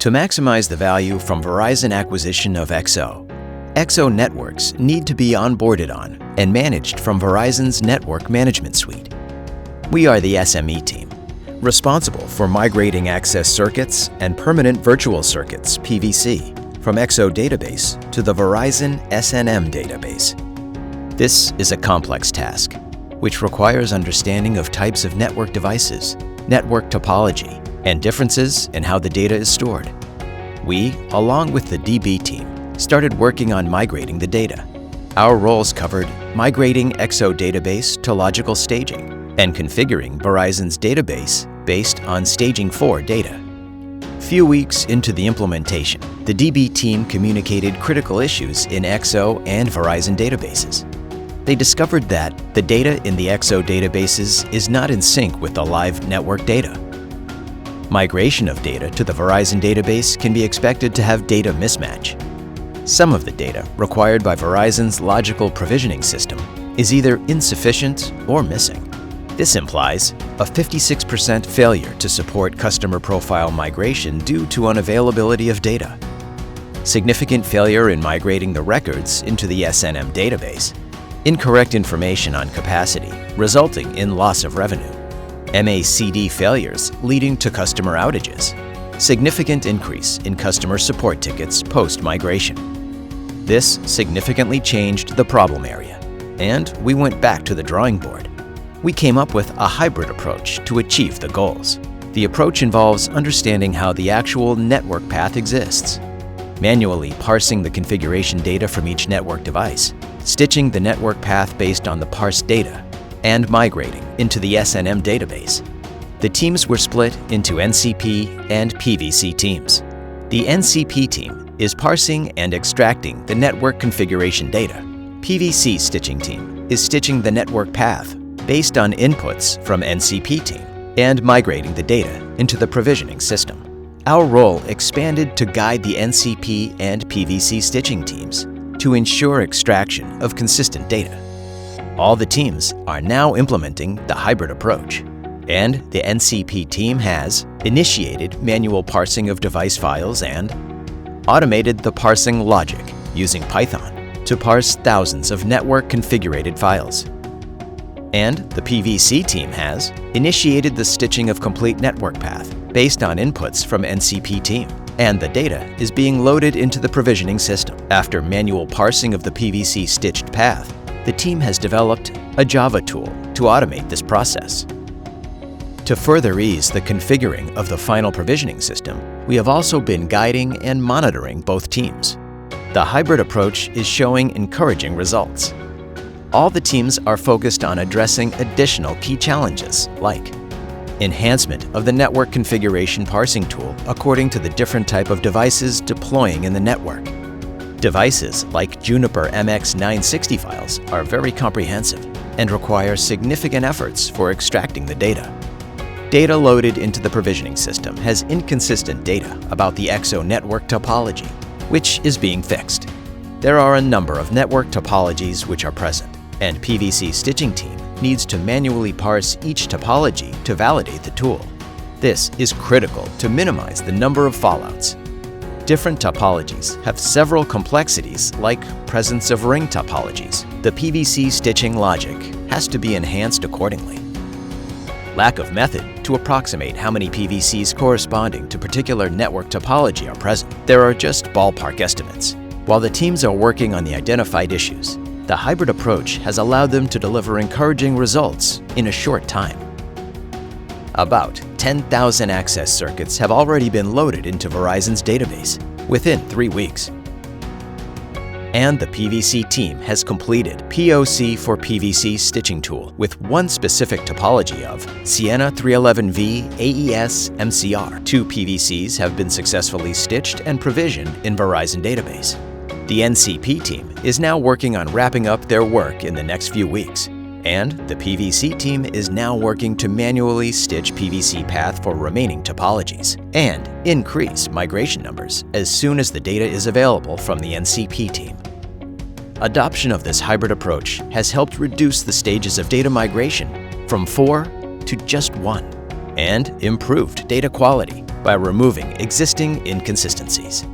To maximize the value from Verizon acquisition of XO, XO networks need to be onboarded on and managed from Verizon's Network Management Suite. We are the SME team, responsible for migrating access circuits and permanent virtual circuits, PVC, from XO database to the Verizon SNM database. This is a complex task, which requires understanding of types of network devices, network topology, and differences in how the data is stored. We, along with the DB team, started working on migrating the data. Our roles covered migrating XO database to logical staging and configuring Verizon's database based on staging 4 data. Few weeks into the implementation, the DB team communicated critical issues in XO and Verizon databases. They discovered that the data in the XO databases is not in sync with the live network data. Migration of data to the Verizon database can be expected to have data mismatch. Some of the data required by Verizon's logical provisioning system is either insufficient or missing. This implies a 56% failure to support customer profile migration due to unavailability of data. Significant failure in migrating the records into the SNM database. Incorrect information on capacity, resulting in loss of revenue. MACD failures leading to customer outages. Significant increase in customer support tickets post-migration. This significantly changed the problem area, and we went back to the drawing board. We came up with a hybrid approach to achieve the goals. The approach involves understanding how the actual network path exists, manually parsing the configuration data from each network device, stitching the network path based on the parsed data, and migrating into the SNM database. The teams were split into NCP and PVC teams. The NCP team is parsing and extracting the network configuration data. PVC stitching team is stitching the network path based on inputs from NCP team and migrating the data into the provisioning system. Our role expanded to guide the NCP and PVC stitching teams to ensure extraction of consistent data. All the teams are now implementing the hybrid approach, and the NCP team has initiated manual parsing of device files and automated the parsing logic using Python to parse thousands of network configured files. And the PVC team has initiated the stitching of complete network path based on inputs from NCP team, and the data is being loaded into the provisioning system. After manual parsing of the PVC stitched path, the team has developed a Java tool to automate this process. To further ease the configuring of the final provisioning system, we have also been guiding and monitoring both teams. The hybrid approach is showing encouraging results. All the teams are focused on addressing additional key challenges like enhancement of the network configuration parsing tool according to the different type of devices deploying in the network. Devices like Juniper MX960 files are very comprehensive and require significant efforts for extracting the data. Data loaded into the provisioning system has inconsistent data about the XO network topology, which is being fixed. There are a number of network topologies which are present, and PVC stitching team needs to manually parse each topology to validate the tool. This is critical to minimize the number of fallouts. Different topologies have several complexities like presence of ring topologies. The PVC stitching logic has to be enhanced accordingly. Lack of method to approximate how many PVCs corresponding to particular network topology are present. There are just ballpark estimates. While the teams are working on the identified issues, the hybrid approach has allowed them to deliver encouraging results in a short time. About 10,000 access circuits have already been loaded into Verizon's database within 3 weeks. And the PVC team has completed POC for PVC stitching tool with one specific topology of Sienna 311V AES MCR. 2 PVCs have been successfully stitched and provisioned in Verizon database. The NCP team is now working on wrapping up their work in the next few weeks, and the PVC team is now working to manually stitch PVC path for remaining topologies and increase migration numbers as soon as the data is available from the NCP team. Adoption of this hybrid approach has helped reduce the stages of data migration from 4 to just 1 and improved data quality by removing existing inconsistencies.